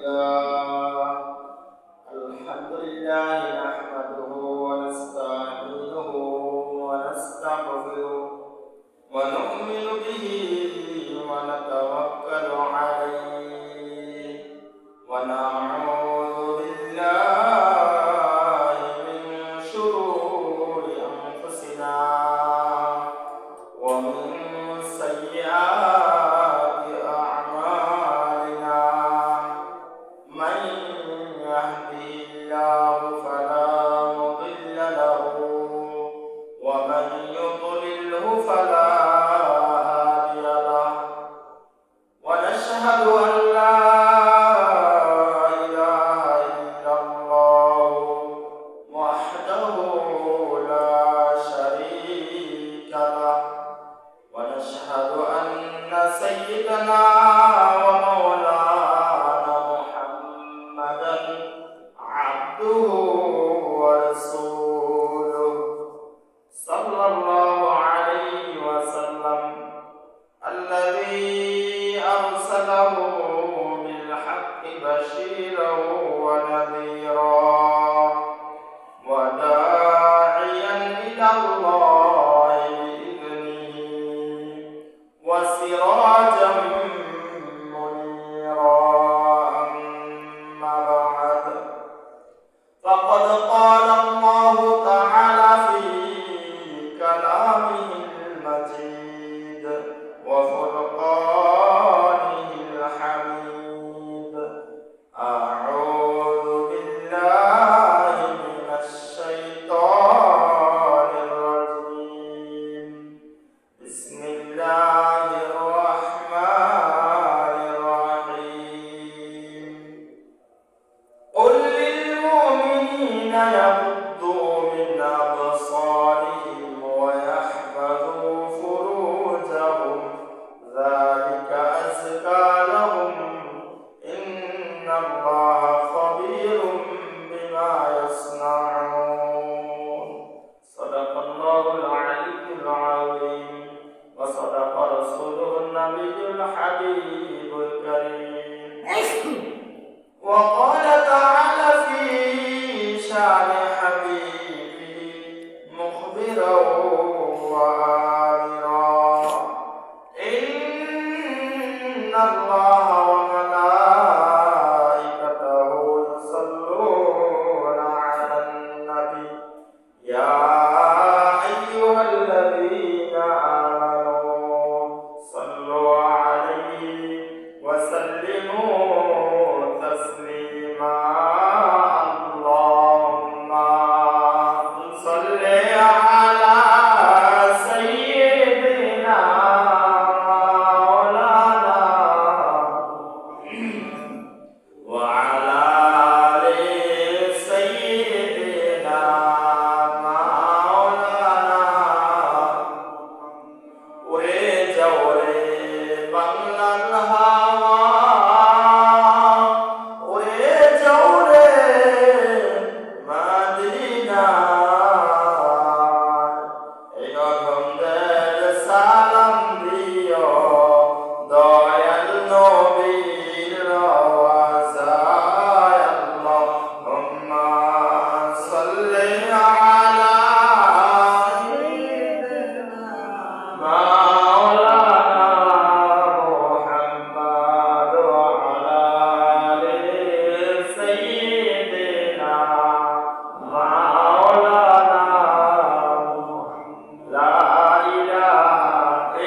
لله الحمد لله نحمده ونستعينه ونستغفره ونؤمن به ونتوكل عليه ونعوذ بالله من شرور أنفسنا ومن سيئات أعمالنا من يهده الله فلا مضل له ومن يضلله فلا هادي له ونشهد أن لا إله إلا الله وحده لا شريك له ونشهد أن سيدنا ومولانا محمدا عبده ورسوله صلى الله عليه وسلم الذي أرسله بالحق بشيرا ونذيرا وداعيا إلى الله بإذنه وسراجا منيرا أما بعد فقد قال الله تعالى في كلامه المجيد وفرقانه الحميد أعوذ بالله من الشيطان الرجيم بسم الله الرحمن الرحيم قل للمؤمنين يغضوا من أبصارهم ويحفظوا فروجهم ذلك أزكى لهم إن الله خبير بما يصنعون صدق الله العلي العظيم وصدق رسوله النبي الحبيب الكريم وقال تعالى في شان حبيبه مخبرا وآمرا إن الله وملائكته يصلون على النبي يا أيها الذين آمنوا صلوا عليه وسلموا تسليما اللهم صل على سيدنا مولانا وعلى آل سيدنا مولانا ওরে যাও রে বাংলার হাওয়া ওরে যাও রে মদিনা এই অধমদের সালাম দিও দয়াল নবীর রওয়াজায় আল্লাহুম্মা সাল্লি আলা مولانا محمد وعلى آل سيدنا مولانا لا إله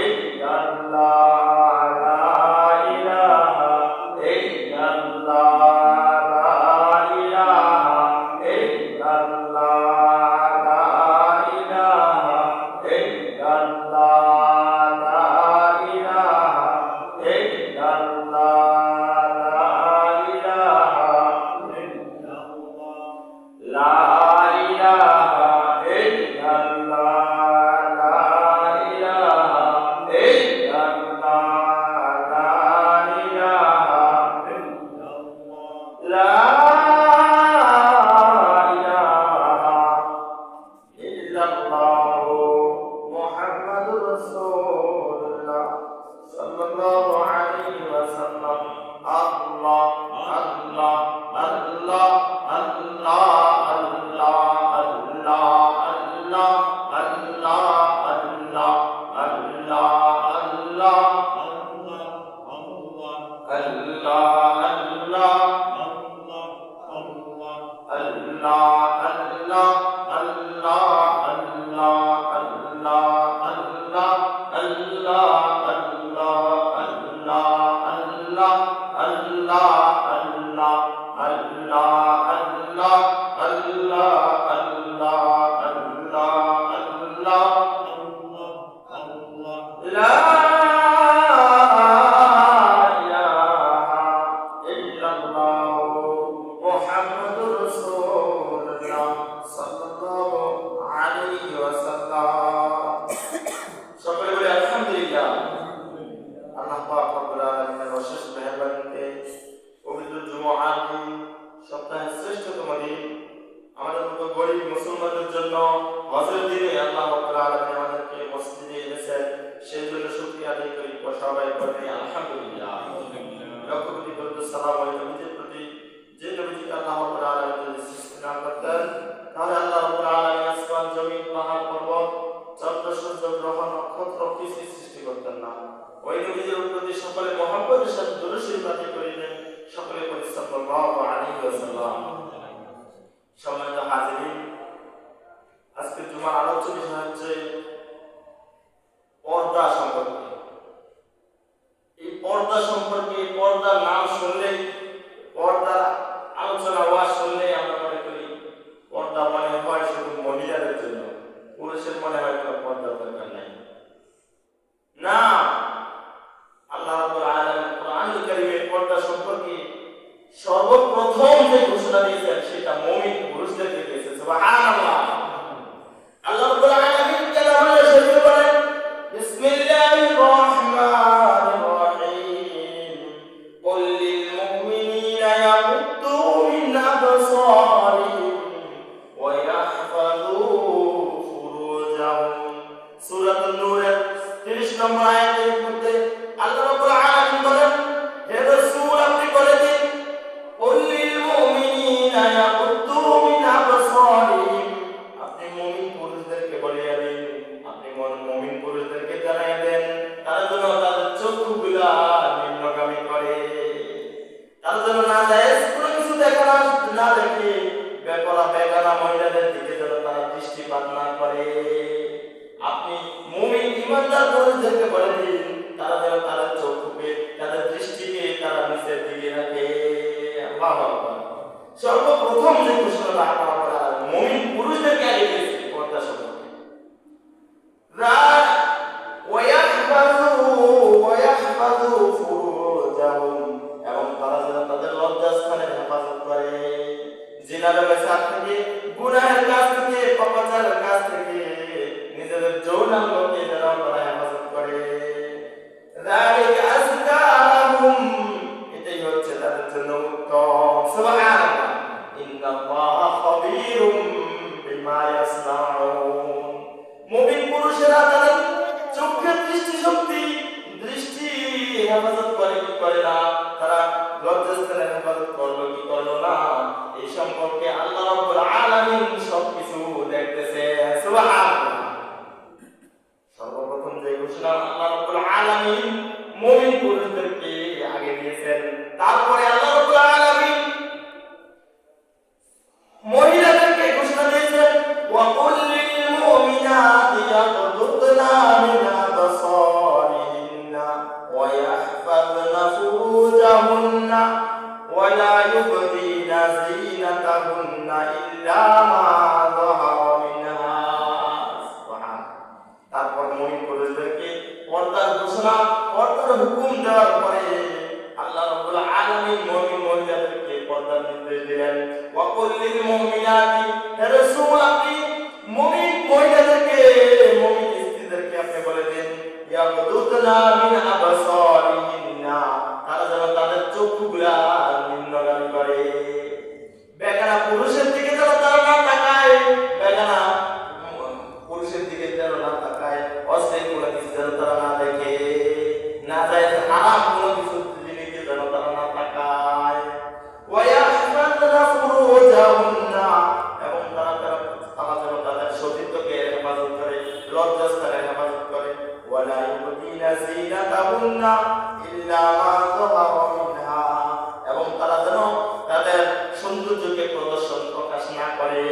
إلا الله لا إله إلا الله لا إله إلا الله لا إله إلا الله لا إله إلا الله لا إله إلا الله لا إله إلا الله لا إله إلا الله لا إله إلا الله محمد رسول الله صلى الله عليه وسلم الله الله আল্লাহ পাক রব্বুল আলামিনের অশেষ মেহেরবানিতে পবিত্র জুমআর দিন, সপ্তাহের শ্রেষ্ঠতম দিন, আমাদের মতো গরিব মুসলমানদের জন্য হজের দিনে আল্লাহ রাব্বুল আলামিন আমাদেরকে মসজিদে এনেছেন। সেই জন্য শুকরিয়া আদায় করি, সবাই পড়ি আলহামদুলিল্লাহ। লক্ষ কোটি দরুদ সালাম ওই নবীর প্রতি, যে নবীকে আল্লাহ রাব্বুল আলামিন যদি সৃষ্টি না করতেন তাহলে আল্লাহ রাব্বুল আলামিন আসমান, জমিন, পাহাড়, পর্বত, চন্দ্র, সূর্য, গ্রহ, নক্ষত্র কিছুই সৃষ্টি করতেন না। ওই নবীর প্রতি সকলে মহব্বতের সাথে দরুদ শরীফ আদায় করিলেন। সকলে পড়ি সাল্লাল্লাহু আলাইহি ওয়াসাল্লাম। সম্মানিত হাজিরিন, আজকে জুমার আলোচ্য বিষয় হচ্ছে পর্দা সম্পর্কে। এই পর্দা সম্পর্কে, পর্দার নাম শুনলে, পর্দার আলোচনা ওয়াজ শুনলে আমরা মনে করি পর্দা মনে হয় শুধু মহিলাদের জন্য, পুরুষের মনে হয় কোনো পর্দার দরকার নাই। না, আল্লাহ রাব্বুল আলামিন কোরআনুল কারীমে পর্দা সম্পর্কে সর্বপ্রথম যে ঘোষণা দিয়েছেন সেটা মুমিন পুরুষদেরকে দিয়েছেন। সুবহানাল্লাহ। আল্লাহ রাব্বুল আলামিন কালামে শরীফে বলেন, বিসমিল্লাহির রাহমানির রাহিম, কুল লিল মুমিনিনা ইয়াগুদ্দু মিন আবসারিহিম ওয়া ইয়াহফাযু ফুরুজাহুম। সূরাতুন নূরের 30 নম্বর আয়াতের মধ্যে আল্লাহ রাব্বুল আলামিন বলেন, হে রাসূল আপনি বলে দিন, কুল লিল মুমিনিনা ইয়াগুদ্দু মিন আবসারিহিম, আপনি মুমিন পুরুষদেরকে বলিয়া দিন, আপনি মুমিন পুরুষদেরকে জানাইয়া দেন তারা যেন তাদের চক্ষুগুলা নিম্নগামী করে, তারা যেন নাজায়েজ কোনো কিছু না দেখে বেগানা মহিলাদের দিকে যেন তারা দৃষ্টিপাত না করে। আপনি মুমিন ইমানদার পুরুষদেরকে বলে দিন তারা যেন তাদের চক্ষুকে, তাদের দৃষ্টিকে তারা নিচের দিকে রাখে। আল্লাহু আকবার। সর্বপ্রথম যে ঘোষণাটা আল্লাহ তাআলা মুমিন পুরুষদেরকে আগে দিয়েছে পর্দা সম্পর্কে, ওয়ায়াহফাযু ফুরুজাহুম, এবং তারা যেন তাদের লজ্জাস্থানের হেফাজত করে, জিনার ব্যবসা থেকে, গুনাহের কাজ থেকে, পাপাচারের কাজ থেকে নিজেদের যৌনাঙ্গকে যেন তারা হেফাজত করে। যালিকা আযকা লাহুম, এটাই হচ্ছে তাদের জন্য উত্তম। সুবহানাল্লাহ। ইন্নাল্লাহা খাবীরুম বিমা ইয়াসনাউন। মুমিন পুরুষেরা তাদের চোখের দৃষ্টি হেফাজত করে কি করে না, তারা লজ্জাস্থানের হেফাজত করলো কি করলো না, এই সম্পর্কে আল্লাহ রাব্বুল আলামিন সবকিছু দেখতেছে। সুবহানাল্লাহ। সর্বপ্রথম যে ঘোষণা আল্লাহ রাব্বুল আলামিন মুমিন পুরুষদেরকে আগে দিয়েছেন, তারপরে আল্লাহ রাব্বুল আলামিন মহিলাদেরকে ঘোষণা দিয়েছেন, ওয়া কুল লিল মুমিনাতি ইয়াগুদ্দুনা মিন আবসারিহিন্না ওয়া ইয়াহফাযনা ফুরুজাহুন্না ওয়া লা ইউবদিনা যিনাতাহুন্না ইল্লা মা যাহারা মিনহা। সুবহানাল্লাহ। তারপর মুমিন পুরুষদেরকে পর্দার ঘোষণা, পর্দার হুকুম দেওয়ার পরে আল্লাহ রাব্বুল আলামিন মুমিন মহিলাদেরকে পর্দার নির্দেশ দিলেন। ওয়া কুল লিল মুমিনাতি, হে রাসূল আপনি মুমিন মহিলাদেরকে, মুমিন স্ত্রীদেরকে আপনি বলে দিন, ইয়াগুদ্দুনা মিন আবসারিহিন্না, তারা যেন তাদের চক্ষুগুলা নিম্নগামী করে, বেগানা পুরুষের দিকে যেন তারা না তাকায়, বেগানা পুরুষের দিকে যেন না তাকায়, অশ্লীল কোনো কিছু যেন তারা না দেখে, না যায় হারাম কোনো কিছু জিনিসকে যেন তারা না তাকায়। ওয়ায়াহফাযনা ফুরুজাহুন্না, এবং তারা যেন তাদের সতীত্বকে হেফাজত করে, লজ্জাস্থানের হেফাজত করে। ওয়ালা ইউবদিনা যিনাতাহুন্না ইল্লা মা যাহারা মিনহা, এবং তারা যেন তাদের সৌন্দর্যকে প্রকাশ না করে।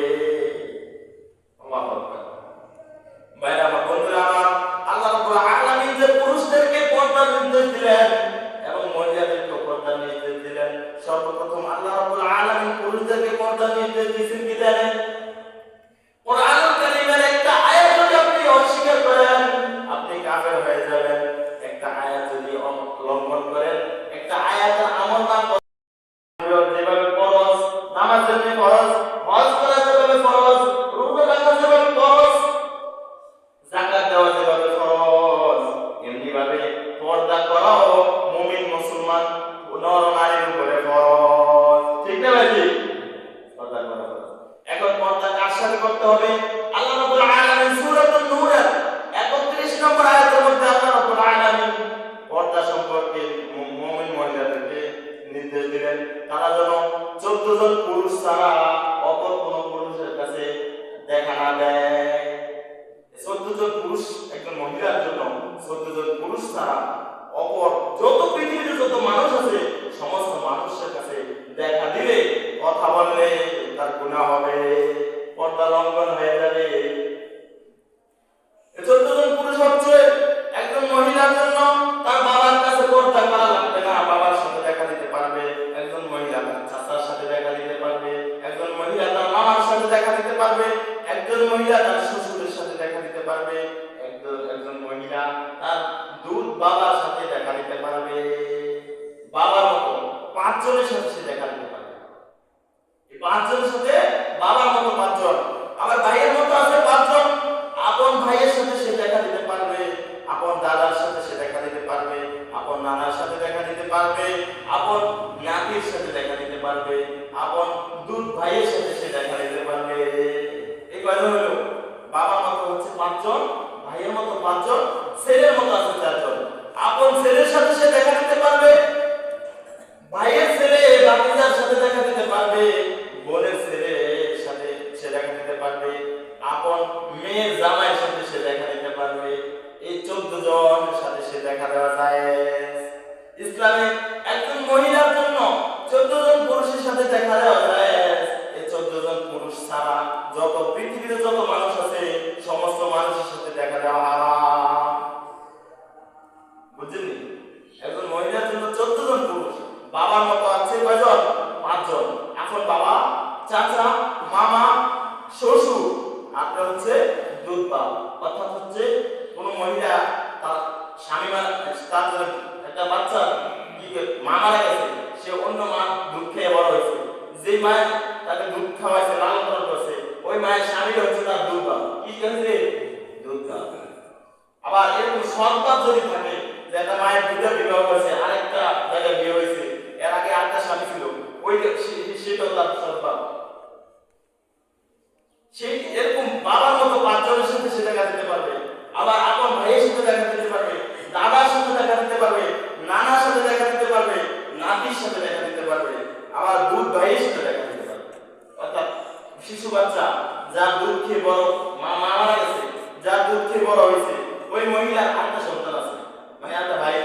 আল্লাহু আকবার। ভাইরা আমার, বন্ধুরা আমার, আল্লাহ রাব্বুল আলামিন যে পুরুষদেরকে পর্দার নির্দেশ দিলেন এবং মহিলাদেরকে পর্দার নির্দেশ দিলেন, সর্বপ্রথম আল্লাহ রাব্বুল আলামিন পুরুষদেরকে পর্দার নির্দেশ দিয়েছেন কি জানেন? কোরআনুল কারীমের একটা আয়াত যদি আপনি অস্বীকার করেন আপনি কাফের হয়ে যাবেন। একটা আয়াত যদি লঙ্ঘন করেন, একটা আয়াতের আমল না করেন, যেভাবে ফরজ, নামাজ যেভাবে ফরজ, হজ করা যেভাবে ফরজ, রুকু রাখা যেভাবে ফরজ, যাকাত দেওয়া যেভাবে ফরজ, এমনি ভাবে পর্দা করাও অপর যত পৃথিবীতে যত মানুষ আছে সমস্ত মানুষের কাছে দেখা দিলে কথা বললে তার গুনাহ হবে, পর্দা লঙ্ঘন হয়ে যাবে। 14 জন পুরুষ হচ্ছে একজন মহিলার জন্য তার বাবার কাছে পর্দা করা লাগবে না, বাবার সাথে দেখা দিতে পারবে। একজন মহিলা তার চাচার সাথে দেখা দিতে পারবে, একজন মহিলা তার মামার সাথে দেখা দিতে পারবে, একজন মহিলা তার শ্বশুরের সাথে দেখা দিতে পারবে, একজন মহিলা তার দুধ বাবার সাথে দেখা দিতে পারবে। বাবার মতো 5 জনের সাথে সে দেখা দিতে পারবে। এই 5 জনের সাথে বাবার মতো 5 জন, আবার ভাইয়ের মতো আছে 5 জন। আপন ভাইয়ের সাথে সে দেখা দিতে পারবে, আপন দাদার সাথে সে দেখা দিতে পারবে, আপন নানার সাথে দেখা দিতে পারবে, আপন নাতির সাথে দেখা দিতে পারবে, আপন দুধ ভাইয়ের সাথে সে দেখা দিতে পারবে। এই কয়জন হলো? বাবার মতো হচ্ছে 5 জন, ভাইয়ের মতো 5 জন, ছেলের মতো আছে 4 জন। আপন ছেলের সাথে সে দেখা দিতে পারবে, ভাইয়ের ছেলে ভাতিজার সাথে দেখা দিতে পারবে, বোনের ছেলের সাথে সে দেখা দিতে পারবে, আপন মেয়ের জামাইয়ের সাথে সে দেখা দিতে পারবে। এই 14 জনের সাথে সে দেখা দেওয়া যায়। ইসলামে একজন মহিলার জন্য 14 জন পুরুষের সাথে দেখা দেওয়া যায়। এই 14 জন পুরুষ ছাড়া যত পৃথিবীতে যত মানুষ আছে সমস্ত মানুষের সাথে দেখা দেওয়া হারাম। বুঝলেন? একজন মহিলার জন্য 14 জন পুরুষ, বাবার মতো আছে কয়জন? 5 জন। এখন বাবা, চাচা, মামা, শ্বশুর, আপনার হচ্ছে দুধ বাপ। অর্থাৎ হচ্ছে কোন মহিলা তার স্বামী তার একটা বাচ্চা মা মারা গেছে, সে অন্য মা দুধ খেয়ে বড় হয়েছে, যে মায়ের তাকে দুধ খাওয়াইছে, লালন পালন করছে, ওই মায়ের স্বামী হচ্ছে তার দুধ বাপ। কি হচ্ছে? দুধ বাপ। আবার এরকম সৎ বাপ যদি থাকে, যে একটা মায়ের দুধে বিবাহ করেছে, আরেকটা জায়গায় বিয়ে হয়েছে, এর আগে আরেকটা স্বামী ছিল, ওই সেটাও তার সৎ বাপ। সেই এরকম বাবার মতো 5 জনের সাথে সে দেখা দিতে পারবে। আবার আপন ভাইয়ের সাথে দেখা দিতে পারবে, দাদার সাথে দেখা দিতে পারবে, নানার সাথে দেখা দিতে পারবে, নাতির সাথে দেখা দিতে পারবে, আবার দুধ ভাইয়ের সাথে দেখা দিতে পারবে। অর্থাৎ শিশু বাচ্চা যার দুধ খেয়ে বড়, মা মারা গেছে, যার দুধ খেয়ে বড় হয়েছে, ওই মহিলার আরেকটা সন্তান আছে, মানে একটা ভাই,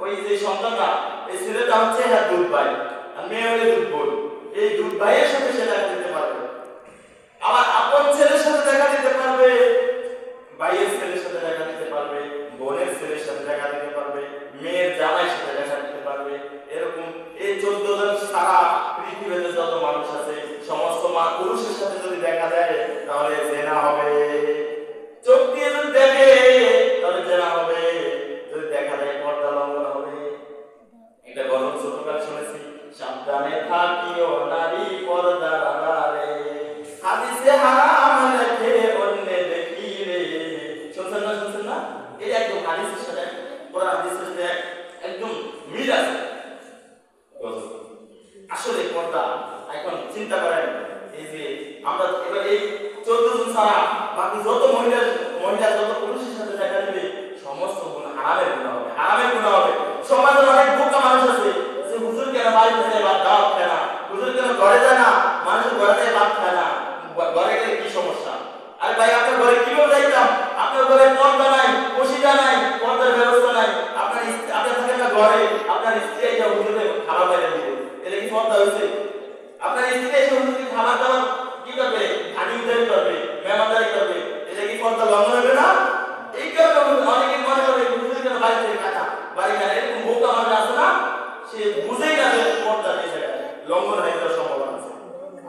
ওই যে সন্তানটা, এই ছেলেটা হচ্ছে দুধ ভাই, আর মেয়ে হলে দুধ বোন। এই দুধ ভাইয়ের সাথে সে দেখা দিতে পারবে। আবার আপন ছেলের সাথে দেখা দিতে পারবে, ভাইয়ের ছেলের সাথে দেখা দিতে পারবে, বোনের ছেলের সাথে দেখা দিতে পারবে, মেয়ের জামাইয়ের সাথে দেখা দিতে পারবে। এরকম এই 14 জন সারা পৃথিবীতে যত মানুষ আছে সমস্ত পুরুষের সাথে যদি দেখা দেয় তাহলে জেনা হবে। চোখ দিয়ে যদি দেখে তাহলে জেনা হবে, যদি দেখা দেয় পর্দা লঙ্ঘন হবে। এটা গল্প ছোটকাল শুনেছি, সাবধানে থাকিও নারী পর্দার আড়ালে, হাদিসে হারাম লেখে অন্য দেখিলে। শুনছেন না? এই একদম হাদিসের সাথে কোরআন হাদিসের সাথে একদম মিল আছে। আসলে পর্দা এখন চিন্তা করেন, এই যে আমরা এবার এই 14 জন ছাড়া বাকি যত মহিলা যত পুরুষের সাথে দেখা দিবে সমস্ত গুণ হারামের গুণ হবে, হারামের গুণ হবে। সমাজে অনেক বোকা মানুষ আছে যে হুজুর কেন বাড়িতে যায় ভাত দাওয়াত খায় না, হুজুর কেন ঘরে যায় না, মানুষের ঘরে যায় ভাত খায় না, ঘরে গেলে কি সমস্যা? আরে ভাই, আপনার ঘরে কিভাবে যাইতাম? আপনার ঘরে পর্দা নাই, পশিদা নাই, পর্দার ব্যবস্থা নাই, আপনার থাকেন না ঘরে, আপনার স্ত্রী এসে হুজুরে খাবার বাইরে দিবে, এটা কি পর্দা হয়েছে? আপনার স্ত্রী এসে হুজুরকে খাবার দাবার কি করবে? খাদিমদারি করবে, মেহমানদারি করবে, এটা কি পর্দা লঙ্ঘন হবে না? এই কারণে অনেকে মনে করে হুজুর কেন বাড়ি থেকে কাটা, বাড়ি কাটা, এরকম বোকা মানুষ আছে না, সে বুঝেই না যে পর্দা লঙ্ঘন হয়ে যাওয়ার সম্ভাবনা আছে।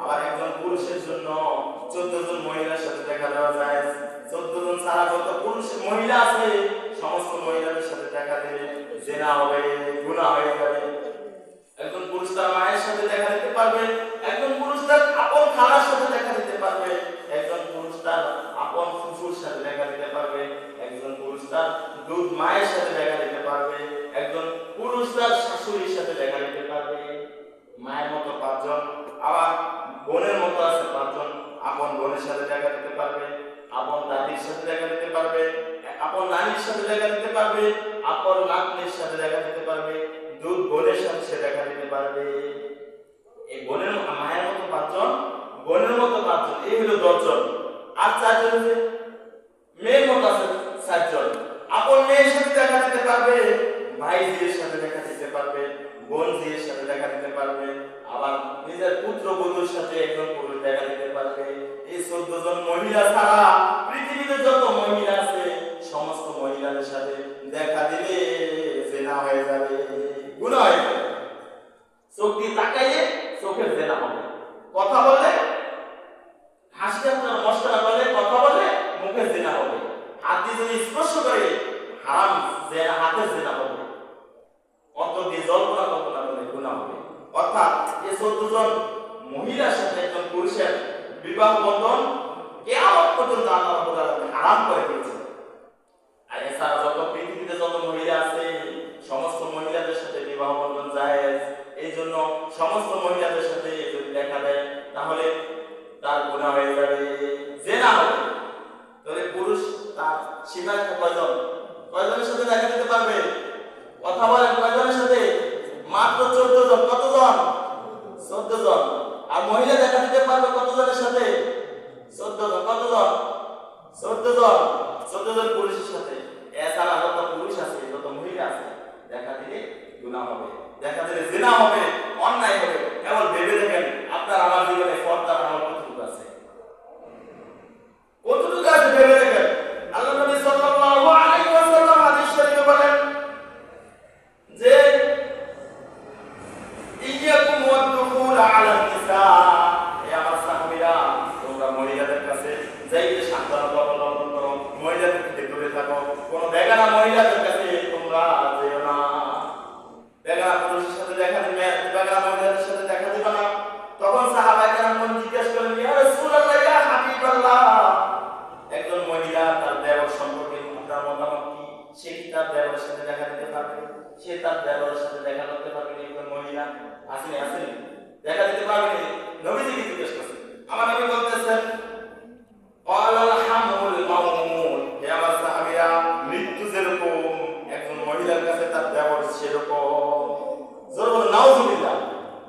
আবার একজন পুরুষের জন্য 14 জন মহিলার সাথে দেখা দেওয়া যায়। 14 জন ছাড়া যত পুরুষ মহিলা আছে সমস্ত মহিলাদের সাথে দেখা দিলে জেনা হবে, গুনাহ হয়ে যাবে। একজন পুরুষ তার মায়ের সাথে দেখা দিতে পারবে, একজন পুরুষ তার আপন খালার সাথে দেখা দিতে পারবে, একজন পুরুষ তার আপন ফুফুর সাথে দেখা দিতে পারবে, একজন পুরুষ তার দুধ মায়ের সাথে দেখা দিতে পারবে, একজন পুরুষ তার শাশুড়ির সাথে দেখা দিতে পারবে। মায়ের মতো 5 জন, আবার বোনের মতো আছে 5 জন, আপন বোনের সাথে দেখা দিতে পারবে, আপন দাদির সাথে দেখা দিতে পারবে, আপন নানির সাথে দেখা দিতে পারবে, আপন নাতনির সাথে দেখা দিতে পারবে, দুধ বোনের সাথে সে দেখা দিতে পারবে। এই বোনের মায়ের মতো 5 জন, বোনের মতো 5 জন, এই হলো 10 জন। আর 4 জন আছে মেয়ের মতো আছে 4 জন, আপন মেয়ের সাথে দেখা দিতে পারবে, ভাইয়ের পুরুষ সাথে একজন পুরুষ দেখা দিতে পারবে। এই 14 জন মহিলা ছাড়া পৃথিবীতে যত মহিলা আছে সমস্ত মহিলাদের সাথে দেখা দিলে জিনা হয়ে যাবে, গুনাহ হয়ে যাবে। চোখ দিয়ে তাকাইয়ে চোখের জিনা হবে, কথা বলে হাসি মশকরা করলে, কথা বলে মুখের জিনা হবে, হাত দিয়ে যদি স্পর্শ করে হারাম জিনা, হাতের জিনা হবে, অত দিয়ে জল্পনা কল্পনা করলে গুনাহ হবে। অর্থাৎ এই 14 জন মহিলার সাথে একজন পুরুষের বিবাহ বন্ধন কিয়ামত পর্যন্ত আল্লাহ রাব্বুল আলামিন হারাম করে দিয়েছেন। আর এছাড়া যত পৃথিবীতে যত মহিলা আছে সমস্ত মহিলাদের সাথে বিবাহ বন্ধন জায়েজ। এই জন্য সমস্ত মহিলাদের সাথে যদি দেখা দেয় তাহলে তার গুনাহ হয়ে যাবে, জিনা হবে। তাহলে পুরুষ তার সীমা কয়জন, কয়জনের সাথে দেখা দিতে পারবে? কথা বলেন, কয়জনের সাথে? মাত্র 14 জন। কতজন? 14 জন। আর মহিলা দেখা দিতে পারবে কতজনের সাথে? 14 জন। কতজন? 14 জন। 14 জন পুরুষের সাথে। এছাড়া যত পুরুষ আছে যত মহিলা আছে দেখা দিলে গুনাহ হবে, দেখা দিলে জিনা হবে, অন্যায় হবে। কেবল ভেবে দেখেন আপনার আমার জীবনে পর্দার আমল কতটুকু আছে, কতটুকু আছে ভেবে দেখেন। আল্লাহ নবী সাল্লাল্লাহু আলাইহি ওয়াসাল্লাম হাদিস শরীফে বলেন যে ইয়াকুম ওয়াদখুল আলা নিসা, হে আমার সাহাবীরা তোমরা মহিলাদের কাছে যাইতে সাবধানতা অবলম্বন করো, মহিলাদের থেকে দূরে থাকো, কোন বেগানা মহিলাদের কাছে তোমরা যেও না। বেগানা পুরুষের সাথে দেখা দিবে, বেগানা মহিলাদের সাথে দেখা দিবে না। তখন সাহাবায়ে কেরাম জিজ্ঞাসা করলেন, ইয়া রাসূলুল্লাহ, ইয়া হাবিবাল্লাহ, একজন মহিলা তার দেবর সম্পর্কে আপনার মতামত কি? সে কি তার দেবরের সাথে দেখা দিতে পারবে? সে তার দেবরের সাথে দেখা করতে পারবে? একজন মহিলা আসেনি, আসেনি, দেখা দিতে পারবে? নবীজিকে জিজ্ঞেস করছেন। আমার নবী বলতেছেন ক্বালাল হামুল মাউমুন, হে আমার সাহাবীরা মৃত্যু যেরকম একজন মহিলার কাছে তার দেবর সেরকম। জোর বলে নাউজুবিল্লাহ।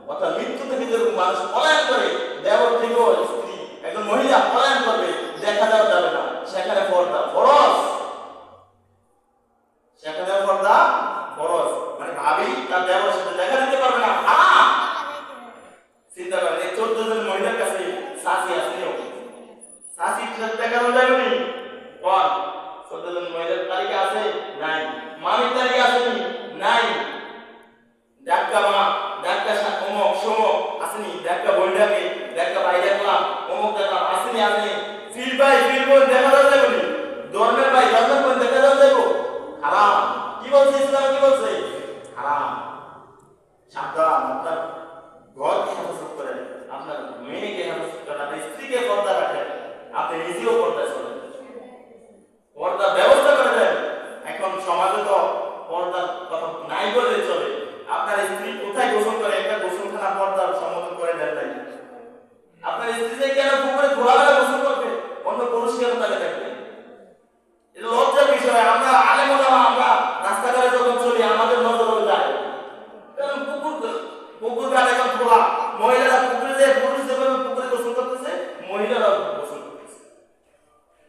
অর্থাৎ মৃত্যু থেকে যেরকম মানুষ পলায়ন করে দেবর থেকেও স্ত্রী একজন মহিলা পলায়ন করবে, দেখা দেওয়া যাবে না, সেখানে পর্দা ফরজ, সেখানে পর্দা ফরজ। মানে ভাবি তার দেবরের সাথে দেখা দিতে পারবে না, হারাম। চিন্তা করেন এই 14 জন মহিলার কাছে শাসি আসেনি, শাসির সাথে দেখা যাবে না। কোন 14 জন মহিলার তালিকা আছে? নাই। মামির তালিকা আসেনি? নাই। ডাক্কা মা, ডাক্কা অমুক সমক আসেনি, ডাক্কা বইটাকে, ডাক্কা ভাই দেখলাম, অমুক দেখলাম, আসেনি, আসেনি। ফিল ভাই, ফিল বোন দেখা যাবে না। ধর্মের ভাই, ধর্মের বোন দেখা যাবে। হারাম। কি বলছে ইসলাম? কি বলছে? হারাম। সাবধান, আপনার ঘরকে হেফাজত করেন, আপনার মেয়েকে হেফাজত করেন, আপনার স্ত্রীকে পর্দা রাখেন, আপনি নিজেও পর্দায় চলেন, পর্দার ব্যবস্থা করে দেন। এখন সমাজে তো পর্দার কথা নাই বলে চলে। আপনার স্ত্রী কোথায় গোসল করে? একটা গোসলখানা পর্দার সম্মত করে দেন নাই। আপনার স্ত্রী যে কেন পুকুরে খোলামেলা গোসল করবে, অন্য পুরুষ কেন তাকে দেখবে? এটা লজ্জার বিষয়। আমরা আলেম ওলামা, আমরা রাস্তাঘাটে যখন চলি আমাদের নজরে যায়, কারণ পুকুর ঘাট এখন খোলা, মহিলারা পুকুরে যে পুরুষ যেভাবে পুকুরে গোসল করতেছে মহিলারাও গোসল করতেছে।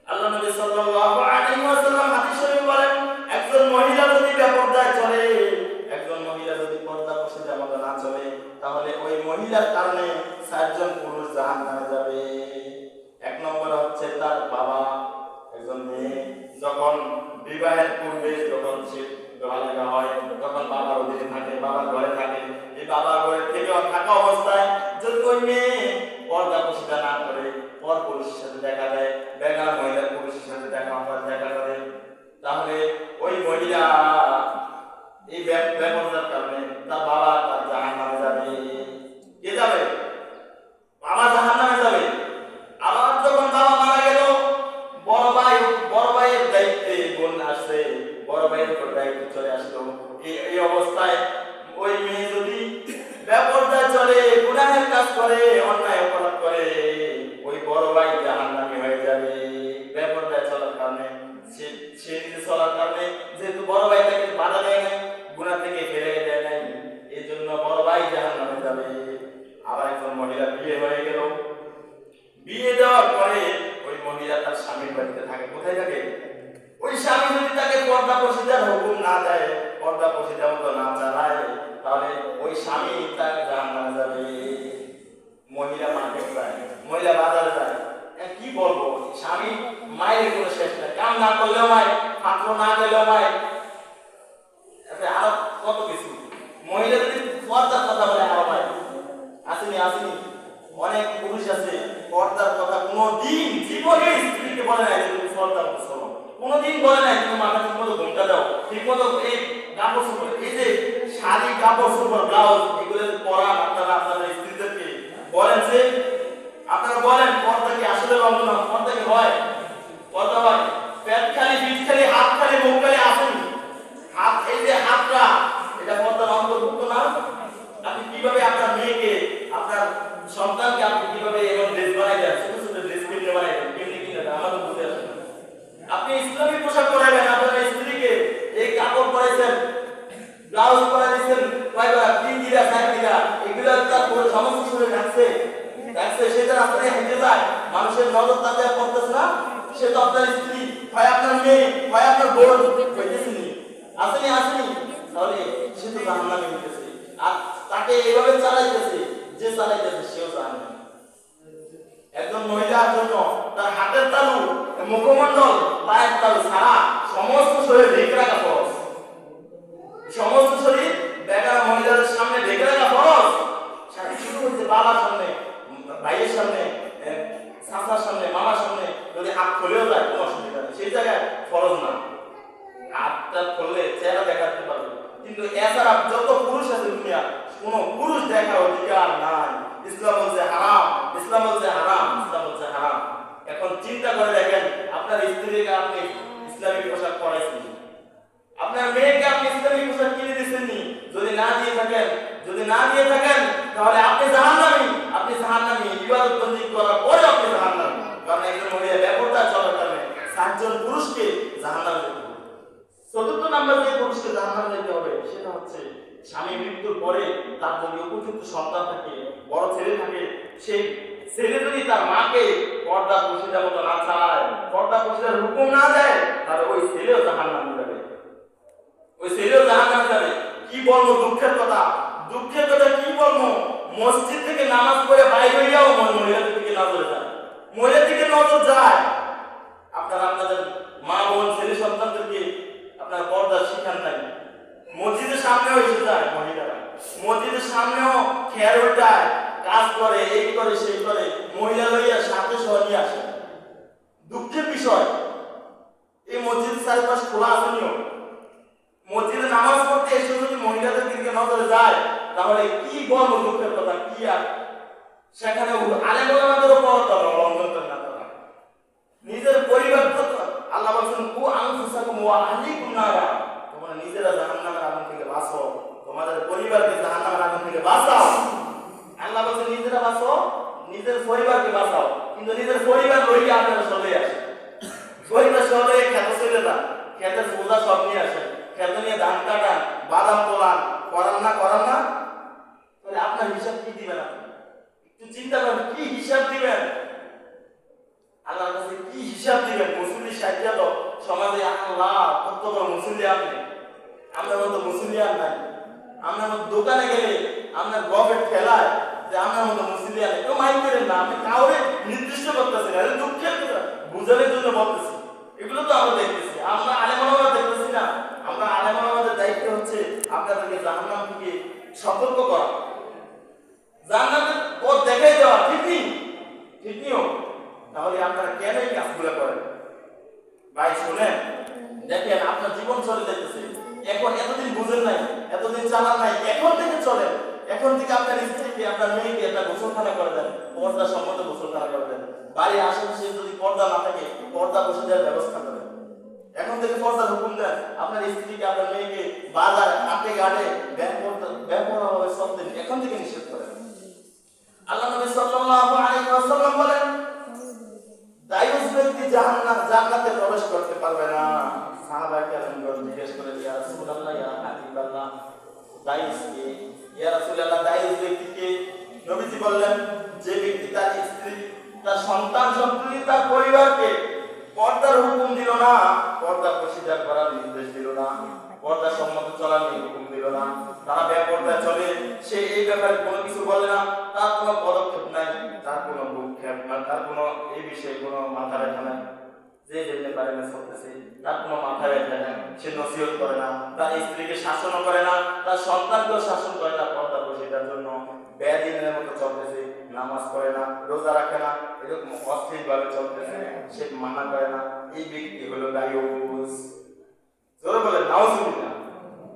আল্লাহ নবী সাল্লাল্লাহু আলাইহি ওয়াসাল্লাম হাদিস শরীফে বলেন একজন মহিলা যদি বেপরদায় চলে, একজন মহিলা যদি পর্দাপোশিতার মতো না চলে, তাহলে ওই মহিলার কারণে 4 জন পুরুষ জাহান্নামে যাবে। এক নম্বর হচ্ছে তার বাবা। একজন মেয়ে যখন বিবাহের পূর্বে যখন সে বালিকা হয় তখন বাবার অধীনে থাকে, বাবার ঘরে থাকে। এই বাবার ঘরে থেকে থাকা অবস্থায় যদি ওই মেয়ে পর্দাপোশিতা না করে পর পুরুষের সাথে দেখা দেয়, বেগানা মহিলার পুরুষের সাথে দেখা করে, তাহলে ওই মহিলা এই বেপরদার কারণে তার বাবা তার জাহান্নামে যাবে। কে যাবে? বাবা জাহান্নামে যাবে। আবার যখন বাবা মারা গেল, বড় ভাইয়ের দায়িত্বে বোন আসছে, বড় ভাইয়ের উপর দায়িত্ব চলে আসলো। এই অবস্থায় ওই মেয়ে যদি বেপরদায় চলে, গুনাহের কাজ করে, অন্যায় অপরাধ করে, ওই বড় ভাই জাহান্নামী হয়ে যাবে। বেপরদায় চলার কারণে, সে নিজে চলার কারণে, যেহেতু বড় ভাই তাকে বাধা দেয় নাই, গুনাহ থেকে ফিরে দেয় নাই, এই জন্য বড় ভাই জাহান্নামে যাবে। আবার একজন মহিলা বিয়ে হয়ে গেল, বিয়ে দেওয়ার পরে ওই মহিলা তার স্বামীর বাড়িতে থাকে। কোথায় থাকে? ওই স্বামী যদি তাকে পর্দাপোশিতার হুকুম না দেয়, পর্দাপোশিতার মতো না চালায়, তাহলে ওই স্বামী তার জাহান্নামে যাবে। মহিলা দাও, ঠিক মতো এই কাপড় চোপড়, এই যে শাড়ি কাপড় চোপড় ব্লাউজ এগুলো পরান আপনারা আপনাদের স্ত্রীদেরকে বলেন যে আপনারা বলেন পর্দা কি আসলে বন্ধ না, পর্দা কি হয়? পর্দা হয়। পেট খালি, পিঠ খালি, হাত খালি, মুখ খালি আসেন, হাত এই যে হাতটা এটা পর্দার অন্তর্ভুক্ত না? আপনি কিভাবে আপনার মেয়েকে আপনার সন্তানকে আপনি কিভাবে এরকম ড্রেস বানাই দেন, ছোট ছোট ড্রেস কিনে বানাই দেন, কেমনি কিনে দেন আমাদের বুঝে আসে না। আপনি ইসলামী পোশাক পরাবেন, আপনার স্ত্রীকে এই কাপড় পরাইছেন, ব্লাউজ পরাই দিচ্ছেন, কয়বার 3 দিরা 4 দিরা, এগুলো তার পুরো সমস্ত শরীরে রাখছে সেটা আপনি হেঁটে যায়, মানুষের নজর তাতে পড়তেছে না, সে তো আপনার স্ত্রী, হয় আপনার মেয়ে, হয় আপনার বোন হইতেছেনি, আসেনি, তাহলে সে তো জাহান্নামে হইতেছে। আর তাকে এইভাবে চালাইতেছে, যে চালাইতেছে সেও জানে। একজন মহিলার জন্য তার হাতের তালু, মুখমণ্ডল, পায়ের তালু ছাড়া সমস্ত শরীর ঢেকে রাখা ফরজ। সমস্ত শরীর বেকার মহিলাদের সামনে ঢেকে রাখা ফরজ। শুরু হচ্ছে বাবার সামনে, ভাইয়ের সামনে, চাচার সামনে, মামার সামনে যদি হাত খুলেও যায় কোনো অসুবিধা নেই, সেই জায়গায় ফরজ না। হাতটা খুললে চেহারা দেখাতে পারবে, কিন্তু এছাড়া যত পুরুষ আছে দুনিয়া কোন পুরুষ দেখার অধিকার নাই। ইসলাম বলছে হারাম, ইসলাম বলছে হারাম, ইসলাম বলছে হারাম। এখন চিন্তা করে দেখেন, আপনার স্ত্রীকে আপনি ইসলামিক পোশাক পরাইছেন, আপনার মেয়েকে আপনি ইসলামিক পোশাক কিনে দিচ্ছেন নি, যদি না দিয়ে থাকেন তাহলে আপনি জাহান্নামী, ইবাদত বন্দি করার পরে আপনি জাহান্নামী। কারণ একজন মহিলা বেপরদা চলার কারণে 7 জন পুরুষকে জাহান্নামে যেতে হবে। চতুর্থ নাম্বার যে পুরুষকে জাহান্নামে যেতে হবে সেটা হচ্ছে স্বামী মৃত্যুর পরে তার যদি উপযুক্ত সন্তান থাকে, বড় ছেলে থাকে, সেই ছেলে যদি তার মাকে পর্দা পশিদার মতো না চালায়, পর্দা পশিদার হুকুম না দেয়, তাহলে ওই ছেলেও জাহান্নামে যাবে, কি বলবো দুঃখের কথা কি বলবো, মসজিদ থেকে নামাজ পড়ে বাইরে হইয়াও মহিলাদের দিকে নজর যায়। আপনাদের মা বোন ছেলে সন্তানদেরকে আপনার পর্দা শিখান নাই, মসজিদের সামনেও এসে যায় মহিলারা, মসজিদের সামনেও খেয়াল ওঠায়, কাজ করে, এই করে সেই করে, মহিলা লইয়া সাথে সহ নিয়ে আসে। দুঃখের বিষয়, এই মসজিদের চারপাশ খোলা আসেনিও, মসজিদে নামাজ পড়তে এসে যদি মহিলাদের দিকে নজরে যায় তাহলে কি বলবো দুঃখের কথা, কি আর সেখানে আলেম ওলামাদেরও পর্দা লঙ্ঘন করে না। তারা নিজের পরিবার, আল্লাহ বলেন কু আনফুসাকুম ওয়া আহলিকুম নারা, তোমরা নিজেরা জাহান্নামের আগুন থেকে বাঁচো, তোমাদের পরিবারকে জাহান্নামের আগুন থেকে বাঁচাও। আল্লাহ বলেন নিজেরা বাঁচো, নিজের পরিবারকে বাঁচাও, কিন্তু নিজের পরিবার লইয়া আপনারা চলে আসেন, পরিবার চলে খেতে চলে যান, খেতের পূজা সব নিয়ে আসেন, খেতে নিয়ে ধান কাটান, বাদাম তোলান, করান না, তাহলে আপনার হিসাব কি দিবেন? আপনি একটু চিন্তা করেন, কি হিসাব দিবেন আল্লাহর কাছে, কি হিসাব দিবেন? মুসল্লি সাহিত্য তো সমাজে আল্লাহ কত বড় মুসল্লি, আপনি আপনার মতো মুসল্লি আর নাই। আপনার মতো দোকানে গেলে আপনার গভেট ফেলায় যে আপনার মতো মুসল্লি আর কেউ মাইন্ড করেন না, আপনি কাউরে নির্দিষ্ট করতেছেন, দুঃখের বুঝানোর জন্য বলতেছি। এগুলো তো আমরা দেখতেছি, আমরা আলেম ওলামা দেখতেছি না। আমরা আলেম ওলামাদের দায়িত্ব হচ্ছে আপনাদেরকে জাহান্নাম থেকে সতর্ক করা, জান্নাতের পথ দেখাই দেওয়া। ঠিক নিও, তাহলে আপনারা কেন এই কাজগুলো করেন? ভাই শুনেন, দেখেন আপনার জীবন চলে যেতেছে, এখন এতদিন বুঝেন নাই, এতদিন চালান নাই, এখন থেকে চলেন। এখন থেকে আপনার স্ত্রীকে, আপনার মেয়েকে একটা গোসলখানা করে দেন, পর্দা সম্মত গোসলখানা করে দেন। বাড়ির আশেপাশে যদি পর্দা না থাকে, পর্দা বসে দেওয়ার ব্যবস্থা করেন। এখন থেকে পর্দার হুকুম দেন, আপনার স্ত্রীকে, আপনার মেয়েকে বাজার হাটে ঘাটে ব্যাপকভাবে চলতে এখন থেকে নিষেধ করেন। আল্লাহ নবী সাল্লাল্লাহু আলাইহি ওয়াসাল্লাম বলেন, দায়ুস ব্যক্তি জান্নাতে প্রবেশ করতে পারবে না। সাহাবায়ে কেরামগণ জিজ্ঞেস করে, ইয়া রাসূলুল্লাহ, ইয়া হাবিবাল্লাহ, দায়ুস কে? ইয়া রাসূলুল্লাহ, দায়ুস ব্যক্তি কে? নবীজি বললেন, যে ব্যক্তি তার স্ত্রী, তার সন্তান সন্ততি, তার পরিবারকে পর্দার হুকুম দিল না, পর্দা পশিদা করার নির্দেশ দিল না, পর্দা সম্মত চলার হুকুম দিল না, তারা বেপর্দা চলে, সে এই ব্যাপারে কোনো কিছু বলে না, তার কোনো পদক্ষেপ নাই, তার কোনো ভূক্ষেপ না, তার কোনো এই বিষয়ে কোনো মাথা ব্যথা নাই, যে যেতে পারে না চলতেছে, তার কোনো মাথা ব্যথা নাই, সে নসিহত করে না, তার স্ত্রীকে শাসনও করে না, তার সন্তানকেও শাসন করে না, পর্দা পশিদার জন্য বেদিনের মতো চলতেছে, নামাজ পড়ে না, রোজা রাখে না, এরকম অস্থির ভাবে চলতেছে, সে মানা করে না, এই ব্যক্তি হলো দায়ুস। জোরে বলেন নাউজুবিল্লাহ।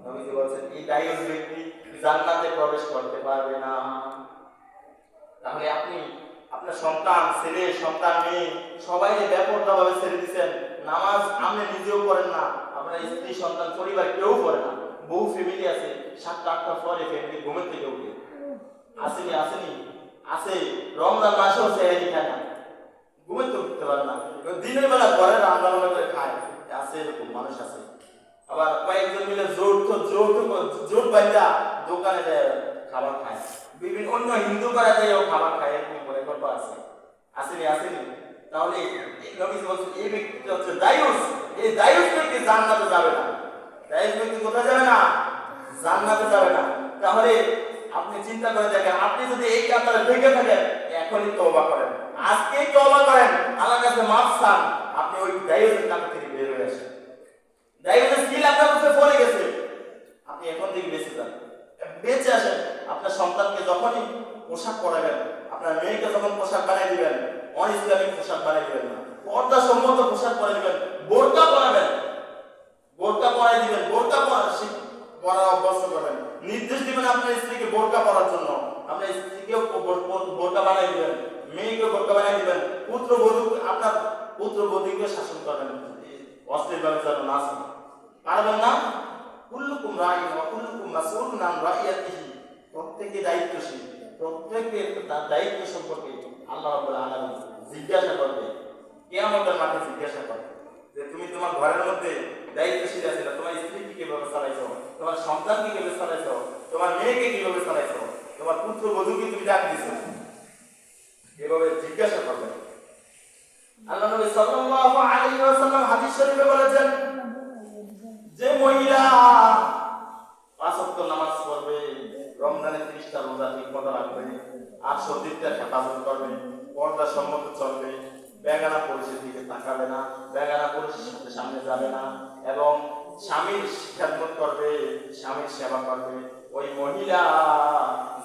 নবীজি বলেন এই দায়ুস ব্যক্তি জান্নাতে প্রবেশ করতে পারবে না। তাহলে আপনি আপনার সন্তান, ছেলে সন্তান, মেয়ে সবাইকে ব্যাপকভাবে ছেড়ে দিচ্ছেন। নামাজ আপনি নিজেও পড়েন না, আপনার স্ত্রী সন্তান পরিবার কেউ পড়ে না। বহু ফ্যামিলি আছে 7-8টা পরে ফ্যামিলি ঘুমের থেকে উঠে আসেনি আছে, রমজান মাসেও সেহরি খায় না, ঘুমের থেকে উঠতে পারে না, দিনের বেলা ঘরে রান্না বান্না করে খায়। আছে এরকম মানুষ আছে। আবার কয়েকজন মিলে জোট বাইন্দা দোকানে যায় খাবার খায়, বিভিন্ন অন্য হিন্দু পাড়া যাইও খাবার খায়, এরকম করে গল্প আছে। আসেনি। তাহলে নবীজি বলছেন এই ব্যক্তি হচ্ছে দায়ুস। এই দায়ুস ব্যক্তি জান্নাতে যাবে না। দায়ুস ব্যক্তি কোথায় যাবে না? জান্নাতে যাবে না। তাহলে আপনি চিন্তা করে দেখেন, আপনি যদি এই কাতারে ঢুকে থাকেন এখনই তওবা করেন, আজকেই তওবা করেন, আল্লাহর কাছে মাফ চান, আপনি ওই দায়ুসের কাতার থেকে বের হয়ে আসেন। দায়ুসের স্কিল আপনার উপরে পড়ে গেছে, আপনি এখন থেকে বেঁচে আসেন। আপনার সন্তানকে যখনই পোশাক পরাবেন, আপনার মেয়েকে যখন পোশাক বানিয়ে দিবেন, অন-ইসলামিক পোশাক বানিয়ে দিবেন না, পর্দা সম্মত পোশাক পরে দিবেন, বোরকা পরাবেন, বোরকা পরাই দিবেন, বোরকা পরা অভ্যস্ত করবেন। নির্দেশ দিবেন আপনার স্ত্রীকে বোরকা পরার জন্য, আপনার স্ত্রীকেও বোরকা বানিয়ে দিবেন, মেয়েকে বোরকা বানিয়ে দিবেন। আপনার পুত্রবধূকে শাসন করবেন, অশ্লীলভাবে যেন না আসে। পারবেন না? কুল্লুকুম রাইন ওয়া কুল্লুকুম মাসউলুন আন রাইয়াতিহি। প্রত্যেকে দায়িত্বশীল, প্রত্যেকে তার দায়িত্ব সম্পর্কে আল্লাহ রাব্বুল আলামিন জিজ্ঞাসা করবে, কিয়ামতের মাঠে জিজ্ঞাসা করবে যে তুমি তোমার ঘরের মধ্যে দায়িত্বশীল আছিলে, তোমার স্ত্রীকে কিভাবে চালাইছো, তোমার সন্তানকে কিভাবে চালাইছো, তোমার মেয়েকে কিভাবে চালাইছো, তোমার পুত্রবধূকে তুমি ডাক দিছো, এভাবে জিজ্ঞাসা করবে। আল্লাহ নবী সাল্লাল্লাহু আলাইহি ওয়াসাল্লাম হাদিস শরীফে বলেছেন, যে মহিলা 5 ওয়াক্ত নামাজ পড়বে, রমজানে 30টা রোজা ঠিকমতো রাখবে, আর সতীর্থে হেফাজত করবে, পর্দা সম্মত চলবে, বেগানা পুরুষের দিকে তাকাবে না, বেগানা পুরুষের সাথে সামনে যাবে না, এবং স্বামীর খেদমত করবে, স্বামীর সেবা করবে, ওই মহিলা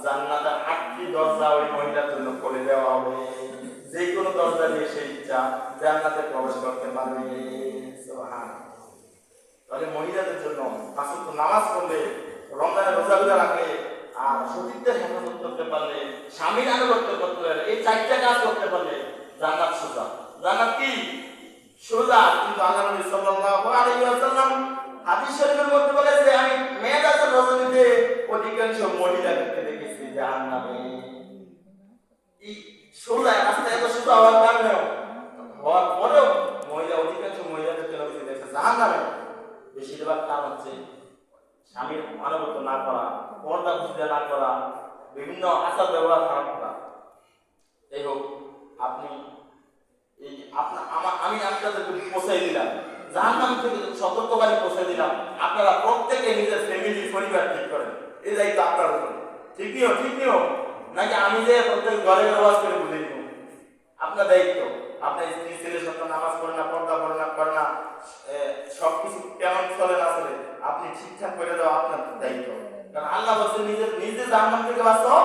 জান্নাতের 8টি দরজা ওই মহিলার জন্য খুলে দেওয়া হবে। যে কোনো দরজা দিয়ে সেই ইচ্ছা জান্নাতে প্রবেশ করতে পারবে। সুবহানাল্লাহ। তাহলে মহিলাদের জন্য 5 ওয়াক্ত নামাজ পড়লে, রমজানের রোজাগুলো রাখলে, আর সতীর্থের হেফাজত করতে পারলে, স্বামীর আনুগত্য করতে পারলে, এই 4টা কাজ করতে পারলে জান্নাত সোজা। জান্নাত কি সোজা? কিন্তু আল্লাহ নবী সাল্লাল্লাহু আলাইহি ওয়াসাল্লাম হাদিস শরীফের মধ্যে বলেছে, আমি মেরাজের রজনীতে অধিকাংশ মহিলাদেরকে দেখেছি জাহান্নামে। এই সোজা রাস্তা এত সোজা হওয়ার পরেও অধিকাংশ মহিলাদেরকে নবী দেখেছে জাহান্নামে। বেশিরভাগ কারণ হচ্ছে স্বামীর আনুগত্য না করা, পর্দা বুঝতে না করা, বিভিন্ন আচার ব্যবহার খারাপ করা। এই হোক, আপনি আমি আপনাদেরকে পৌঁছাই দিলাম, জাহান্নাম থেকে সতর্কবাণী পৌঁছাই দিলাম। আপনারা প্রত্যেকে নিজের ফ্যামিলি পরিবার ঠিক করেন, এই দায়িত্ব আপনার উপরে। ঠিক নিও নাকি আমি যে প্রত্যেক ঘরের আওয়াজ করে বুঝে দিব? আপনার দায়িত্ব। আপনার স্ত্রী ছেলে সন্তান নামাজ পড়ে না, পর্দা করে না, সবকিছু কেমন চলে না চলে, আপনি ঠিকঠাক করে দেওয়া আপনার দায়িত্ব। কারণ আল্লাহ বলছেন নিজে জাহান্নাম থেকে বাঁচাও,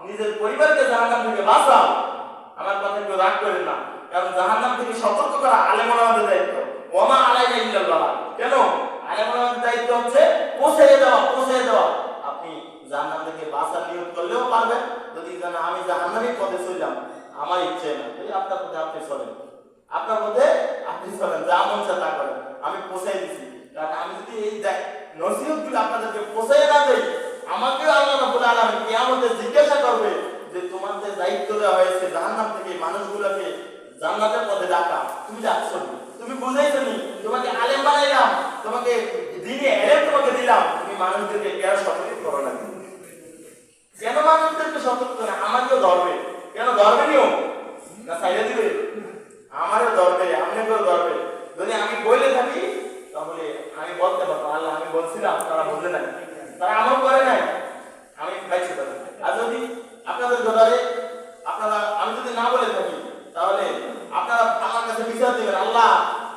নিজের পরিবারকে জাহান্নাম থেকে বাঁচাও। আমার কথা কেউ রাগ করেন না, কারণ জাহান্নাম থেকে সতর্ক করা আলেম ওলামাদের দায়িত্ব। ওমা আলাইনা ইল্লাল বালাগ। কেন? আলেম ওলামাদের দায়িত্ব হচ্ছে পৌঁছে দেওয়া। আপনি জাহান্নাম থেকে বাঁচার নিয়ত করলেও পারবেন, যদি জানা আমি জাহান্নামের পথে চললাম, আমার ইচ্ছে না, আপনার পথে আপনি চলেন, যা মন চায় তা করেন, আমি পৌঁছাই দিছি। কারণ আমি যদি এই নসিহতগুলো আপনাদেরকে পৌঁছাই না দেই, আমাকেও আল্লাহ রাব্বুল আলামিন কিয়ামতে জিজ্ঞাসা করবে যে তোমার যে দায়িত্ব দেওয়া হয়েছে জাহান্নাম থেকে মানুষগুলোকে জান্নাতের পথে ডাকা, তুমি যাচ্ছ না, তুমি বুঝাইছো নি, তোমাকে আলেম বানাইলাম, তোমাকে দিনে এলেম তোমাকে দিলাম, তুমি মানুষদেরকে কেন সতর্ক করো না? কেন মানুষদেরকে সতর্ক করে? আমাকেও ধরবে, কেন ধরবে নিও না, চাইলে দিবে, আমারও ধরবে, আপনাকেও ধরবে। যদি আমি বলে থাকি তাহলে আমি বলতে পারবো আল্লাহ আমি বলছিলাম, তারা বুঝে নাই, তারা আমল করে নাই, আমি পাইছি তাদের। আর যদি আপনাদের ধরে আমি যদি না বলে থাকি, তাহলে আপনারা আমার কাছে বিচার দিবেন, আল্লাহ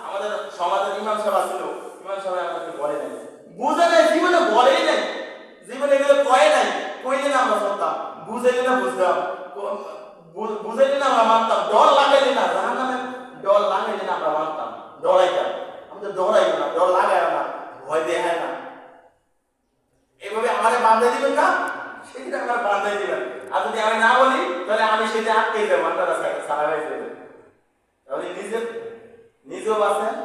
আমাদের সমাজের ইমাম সাহেব ছিল, ইমাম সাহেব আমাদেরকে বলে নাই, বুঝে নাই, জীবনে বলেই নাই, জীবনে এগুলো কয়ে নাই, কইলে না আমরা শুনতাম, বুঝাইলে না বুঝতাম, বুঝাইলে না আমরা মানতাম, ডর লাগাইলে না, জাহান্নামে ডর লাগাইলে না আমরা মানতাম, ডরাইতাম। আমাদের ডরাই না, ডর লাগায় না, ভয় দেখায় না। এইভাবে আমারে বাঁধাই দিবেন না, সেদিন আমার বাঁধাই দিবেন। আর যদি আমি না বলি তাহলে আমি সেটা আটকে যাবো, আপনারা সারা হয়ে যাবে। তাহলে নিজেও বাঁচেন,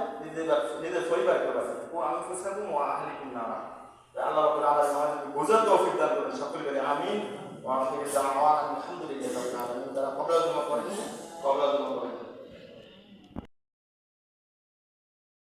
নিজের পরিবারকেও বাঁচেন। ও আমি ফুসকা দেবো আহলিকুম নারা। আল্লাহ রাব্বুল আলামিন আমাদের বুঝার তৌফিক দান করেন সকলকে। আমিন। ওয়া আখিরু দাওয়ানা আলহামদুলিল্লাহ।